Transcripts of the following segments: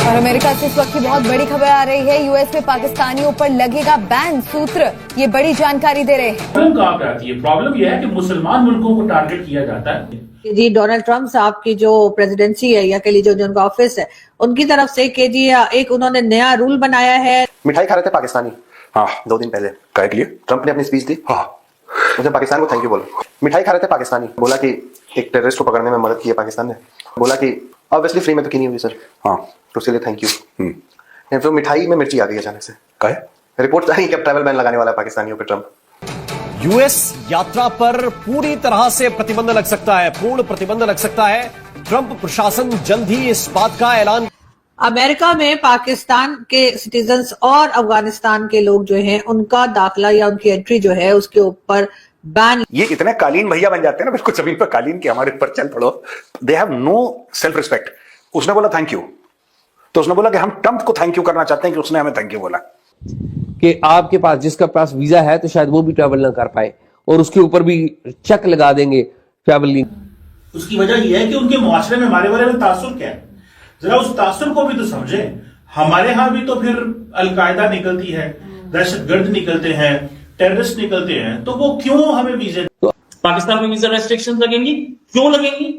और अमेरिका से इस वक्त की बहुत बड़ी खबर आ रही है। यूएस में पाकिस्तानियों पर लगेगा बैन सूत्र, ये बड़ी जानकारी दे रहे हैं। प्रॉब्लम कहाँ पे आती है? प्रॉब्लम यह है कि मुसलमान मुल्कों को टारगेट किया जाता है। जी, डोनाल्ड ट्रंप साहब की जो प्रेसिडेंसी है या कह लीजिए जो उनका ऑफिस है, उनकी तरफ से कि जी एक उन्होंने नया रूल बनाया है। मिठाई खा रहे थे पाकिस्तानी, हाँ 2 दिन पहले काय के लिए ट्रंप ने अपनी स्पीच दी, हाँ मुझे पाकिस्तान को थैंक यू बोला। मिठाई खा रहे थे पाकिस्तानी, बोला कि एक टेररिस्ट को पकड़ने में मदद की है पाकिस्तान ने, बोला कि ऑब्वियसली फ्री में तो की नहीं हुई सर, हाँ तो उसके लिए थैंक यू। तो मिठाई में मिर्ची आ गई अचानक से। काय रिपोर्ट आ रही है कि अब ट्रैवल बैन लगाने वाला है पाकिस्तानियों पे ट्रंप। यूएस यात्रा पर पूरी तरह से प्रतिबंध लग सकता है, पूर्ण प्रतिबंध लग सकता है। ट्रंप प्रशासन जल्द ही इस बात का ऐलान। अमेरिका में पाकिस्तान के सिटीजन्स और अफगानिस्तान के लोग जो हैं उनका दाखिला या उनकी एंट्री जो है उसके ऊपर बैन। ये इतने कालीन भैया बन जाते हैं ना बिल्कुल जमीन पर कालीन के, हमारे ऊपर चल पड़ो। They have no self respect. उसने बोला थैंक यू, तो उसने बोला कि हम ट्रंप को थैंक यू करना चाहते हैं कि उसने हमें थैंक यू बोला। कि आपके पास जिसका पास वीजा है तो शायद वो भी ट्रैवल ना कर पाए और उसके ऊपर भी चेक लगा देंगे ट्रैवल नहीं। उसकी वजह यह है कि उनके मुआशरे में हमारे बारे में तासुर क्या है, जरा उस तासुर को भी तो समझे। हमारे यहां भी तो फिर अलकायदा निकलती है, दहशतगर्द निकलते हैं, टेररिस्ट निकलते हैं, तो वो क्यों हमें वीजे? पाकिस्तान में वीजा रेस्ट्रिक्शंस लगेंगी, क्यों लगेंगी?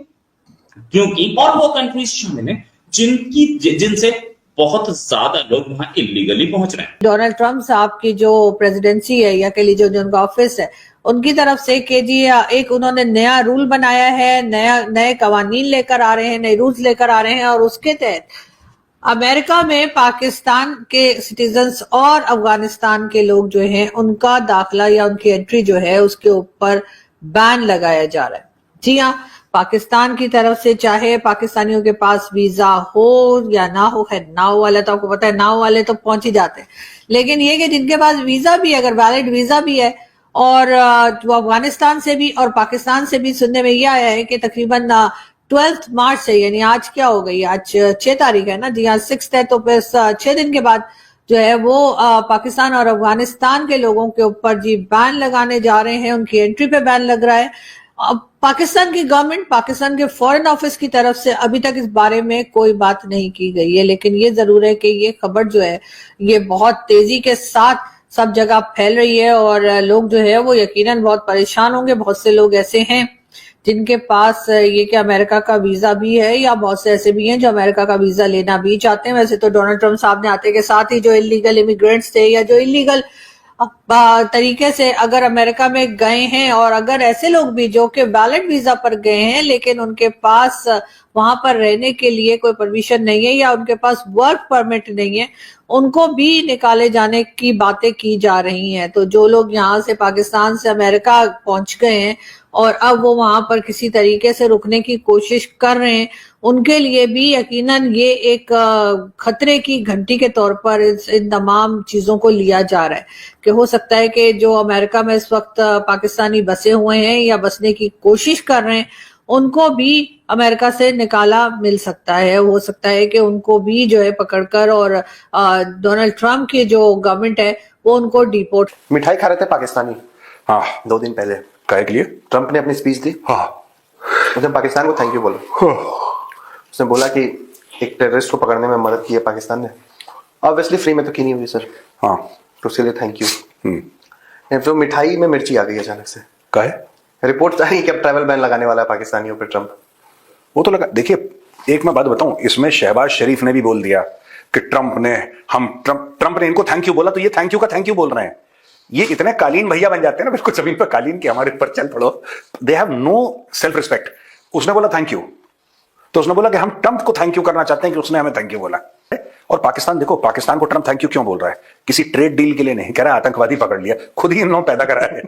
क्योंकि और वो कंट्रीज शामिल हैं जिनसे बहुत ज्यादा लोग वहां इलीगली पहुंच रहे हैं। डोनाल्ड ट्रंप साहब की जो प्रेसिडेंसी है या कह लीजिए जो उनका ऑफिस है, उनकी तरफ से कि जी एक उन्होंने नया रूल बनाया है, नए कवानीन लेकर आ रहे हैं, नए रूल्स लेकर आ रहे हैं और उसके तहत अमेरिका में पाकिस्तान के सिटीजन्स और अफगानिस्तान के लोग जो हैं उनका दाखिला या उनकी एंट्री जो है उसके ऊपर बैन लगाया जा रहा है। जी हाँ, पाकिस्तान की तरफ से चाहे पाकिस्तानियों के पास वीजा हो या ना हो, खैर ना हो वाले तो आपको पता है, ना हो वाले तो पहुंच ही जाते हैं, लेकिन ये कि जिनके पास वीजा भी है, अगर वैलिड वीजा भी है और वो अफगानिस्तान से भी और पाकिस्तान से भी सुनने में यह आया है कि तकरीबन 12 मार्च से, यानी आज क्या हो गई, आज 6 तारीख है ना जी, आज 6 है, तो फिर 6 दिन के बाद जो है वो पाकिस्तान और अफगानिस्तान के लोगों के ऊपर जी बैन लगाने जा रहे हैं, उनकी एंट्री पे बैन लग रहा है। अब पाकिस्तान की गवर्नमेंट, पाकिस्तान के फॉरेन ऑफिस की तरफ से अभी तक इस बारे में कोई बात नहीं की गई है, लेकिन ये जरूर है कि ये खबर जो है ये बहुत तेजी के साथ सब जगह फैल रही है और लोग जो है वो यकीनन बहुत परेशान होंगे। बहुत से लोग ऐसे हैं जिनके पास ये कि अमेरिका का वीजा भी है या बहुत से ऐसे भी हैं जो अमेरिका का वीजा लेना भी चाहते हैं। वैसे तो डोनाल्ड ट्रंप साहब ने आते के साथ ही जो इलीगल इमिग्रेंट्स थे या जो इलीगल तरीके से अगर अमेरिका में गए हैं और अगर ऐसे लोग भी जो कि वैलिड वीजा पर गए हैं लेकिन उनके पास वहां पर रहने के लिए कोई परमिशन नहीं है या उनके पास वर्क परमिट नहीं है, उनको भी निकाले जाने की बातें की जा रही हैं। तो जो लोग यहाँ से पाकिस्तान से अमेरिका पहुंच गए हैं और अब वो वहां पर किसी तरीके से रुकने की कोशिश कर रहे हैं, उनके लिए भी यकीनन ये एक खतरे की घंटी के तौर पर इन तमाम चीजों को लिया जा रहा है कि हो सकता है कि जो अमेरिका में इस वक्त पाकिस्तानी बसे हुए हैं या बसने की कोशिश कर रहे हैं, उनको भी अमेरिका से निकाला मिल सकता है। हो सकता है कि उनको भी जो है पकड़कर और डोनाल्ड ट्रंप की जो गवर्नमेंट है वो उनको डिपोर्ट। मिठाई खा रहे थे पाकिस्तानी, हाँ 2 दिन पहले काय के लिए ट्रंप ने अपनी स्पीच दी, हाँ मुझे पाकिस्तान को थैंक यू बोला। उसने बोला कि एक टेररिस्ट को पकड़ने में मदद की है पाकिस्तान ने, ऑब्वियसली फ्री में तो की नहीं हुई सर, हाँ तो उसके लिए थैंक यू। तो मिठाई में मिर्ची आ गई अचानक से। काय रिपोर्ट आ रही है कि अब ट्रैवल बैन लगाने वाला है पाकिस्तानियों पे ट्रंप। वो तो लगा। देखिए एक मैं बात बताऊं, इसमें शहबाज शरीफ ने भी बोल दिया कि ट्रंप ने इनको थैंक यू बोला, तो ये थैंक यू का थैंक यू बोल रहे हैं। ये इतने कालीन भैया बन जाते हैं ना बिल्कुल जमीन पर कालीन के, हमारे ऊपर चल पड़ो। They have no self respect. उसने बोला थैंक यू, तो उसने बोला कि हम ट्रंप को थैंक यू करना चाहते हैं कि उसने हमें थैंक यू बोला। और पाकिस्तान, देखो पाकिस्तान को ट्रंप थैंक यू क्यों बोल रहा है? किसी ट्रेड डील के लिए नहीं, कह रहा है आतंकवादी पकड़ लिया, खुद ही इन लोगों पैदा करा है।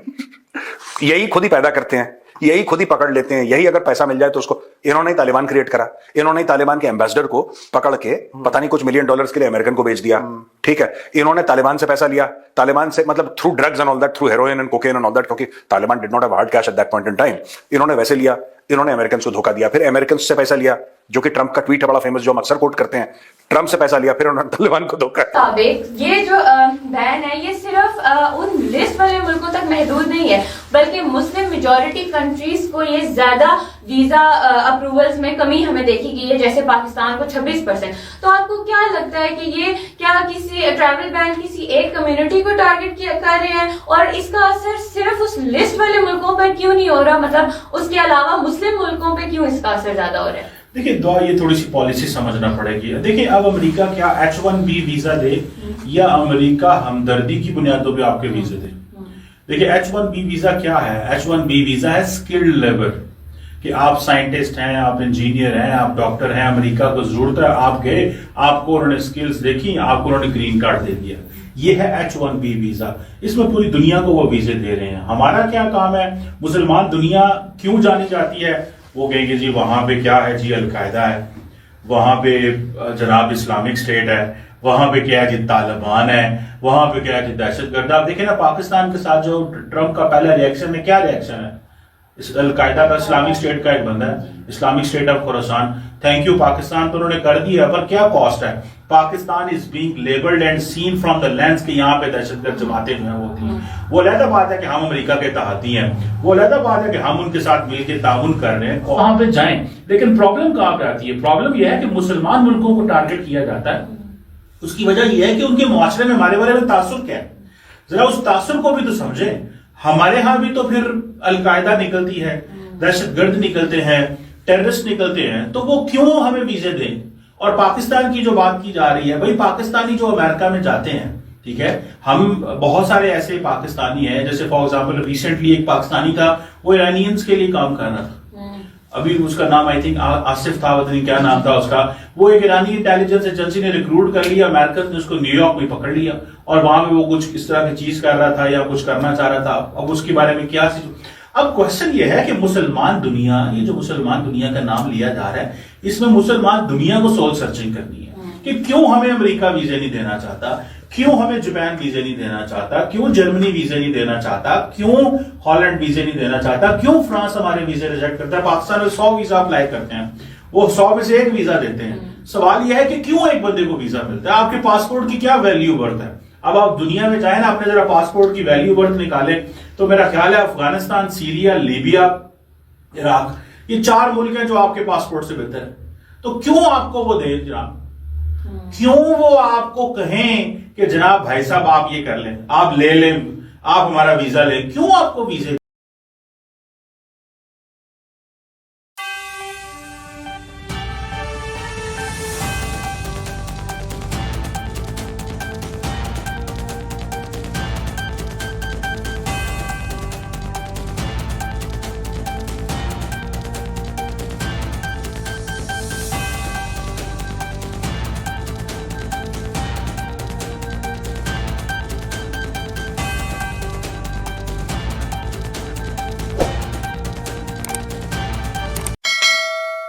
यही खुद ही पैदा करते हैं, यही खुद ही पकड़ लेते हैं, यही अगर पैसा मिल जाए तो उसको, इन्होंने ही तालिबान क्रिएट करा, इन्होंने ही तालिबान के एम्बेसडर को पकड़ के पता नहीं कुछ $1 मिलियन के लिए अमेरिकन को बेच दिया, ठीक है। इन्होंने तालिबान से पैसा लिया, तालिबान से मतलब through drugs and all that, through heroin and cocaine and all that, क्योंकि Taliban did not have hard cash at that point in time. इन्होंने वैसे लिया, इन्होंने अमेरिकन को धोखा दिया, फिर अमेरिकन से पैसा लिया, जो कि ट्रंप का ट्वीट है बड़ा फेमस, जो हम अक्सर कोट करते हैं, ट्रंप से पैसा लिया फिर उन्होंने तालिबान को धोखा। ये जो बैन है ये सिर्फ उन लिस्ट वाले मुल्कों तक महदूद नहीं है, बल्कि मुस्लिम मेजॉरिटी कंट्रीज को ये ज्यादा वीजा अप्रूवल्स में कमी हमें देखी गई है, जैसे पाकिस्तान को 26%। तो आपको क्या लगता है कि ये क्या किसी ट्रैवल बैन किसी एक कम्युनिटी को टारगेट कर रहे हैं, और इसका असर सिर्फ उस लिस्ट वाले मुल्कों पर क्यों नहीं हो रहा, मतलब उसके अलावा मुस्लिम मुल्कों पर क्यों इसका असर ज्यादा हो रहा है? देखिए ये थोड़ी सी पॉलिसी समझना पड़ेगी। देखिए अब अमेरिका क्या H1B वीजा दे या अमेरिका हमदर्दी की बुनियादों पे आपके वीजे दे? देखिए H1B वीजा क्या है? H1B वीजा है स्किल्ड लेबर, कि आप साइंटिस्ट हैं, आप इंजीनियर हैं, आप डॉक्टर हैं, अमेरिका को जरूरत है, आप गए, आपको उन्होंने स्किल्स देखी, आपको उन्होंने ग्रीन कार्ड दे दिया। ये है H1B वीजा। इसमें पूरी दुनिया को वो वीजे दे रहे हैं। हमारा क्या काम है? मुसलमान दुनिया क्यों जानी जाती है? वो कहेंगे जी वहां पे क्या है जी, अलकायदा है, वहां पे जनाब इस्लामिक स्टेट है, वहां पे क्या है जी तालिबान है, वहां पे क्या है जी दहशतगर्द। आप देखें ना पाकिस्तान के साथ जो ट्रंप का पहला रिएक्शन है, क्या रिएक्शन है? इस अलकायदा का इस्लामिक स्टेट का एक बंदा है, Islamic State of Khorasan, thank you Pakistan, तो उन्होंने कर दिया, पर क्या कॉस्ट है? Pakistan is being labelled and seen from the lens कि यहाँ पे दहशतगर्द जमातें जो है होती हैं। वो अलग बात है कि हम अमेरिका के तहती हैं, वो अलग बात है कि हम उनके साथ मिलकर ताउन कर रहे हैं, वहां पे जाएं। लेकिन प्रॉब्लम कहां पे आती है? प्रॉब्लम यह है कि मुसलमान मुल्कों को टारगेट किया जाता है। उसकी वजह यह है कि उनके मुआशरे में हमारे बारे में तासुर क्या है, जरा उस तासुर को भी तो समझें। हमारे यहां भी तो फिर अलकायदा निकलती है, दहशतगर्द निकलते हैं, टेररिस्ट निकलते हैं, तो वो क्यों हमें वीजे दें? और पाकिस्तान की जो बात की जा रही है, भाई पाकिस्तानी जो अमेरिका में जाते हैं, ठीक है, हम बहुत सारे ऐसे पाकिस्तानी हैं, जैसे फॉर एग्जांपल रिसेंटली एक पाकिस्तानी था, वो ईरानियंस के लिए काम कर रहा था, अभी उसका नाम आई थिंक आसिफ था, पता नहीं क्या नाम था उसका। वो एक ईरानी इंटेलिजेंस एजेंसी ने रिक्रूट कर लिया, अमेरिकन ने उसको न्यूयॉर्क में पकड़ लिया, और वहां पे वो कुछ इस तरह की चीज कर रहा था या कुछ करना चाह रहा था। अब उसके बारे में क्या अब क्वेश्चन ये है कि मुसलमान दुनिया, ये जो मुसलमान दुनिया का नाम लिया जा रहा है, इसमें मुसलमान दुनिया को सोल सर्चिंग करनी है कि क्यों हमें अमेरिका वीजे नहीं देना चाहता, क्यों हमें जापान वीजे नहीं देना चाहता, क्यों जर्मनी वीजे नहीं देना चाहता, क्यों हॉलैंड वीजे नहीं देना चाहता, क्यों फ्रांस हमारे वीजे रिजेक्ट करता है। पाकिस्तान में 100 वीजा अप्लाई करते हैं, वो 100 में से 1 वीजा देते हैं। सवाल यह है कि क्यों एक बंदे को वीजा मिलता है? आपके पासपोर्ट की क्या वैल्यू वर्थ है? अब आप दुनिया में जाए ना, अपने जरा पासपोर्ट की वैल्यू वर्थ निकालें, तो मेरा ख्याल है अफगानिस्तान, सीरिया, लीबिया, इराक, ये 4 मुल्क हैं जो आपके पासपोर्ट से बेहतर है। तो क्यों आपको वो दे जनाब? क्यों वो आपको कहें कि जनाब भाई साहब आप ये कर लें, आप ले लें, आप हमारा वीजा लें? क्यों आपको वीजे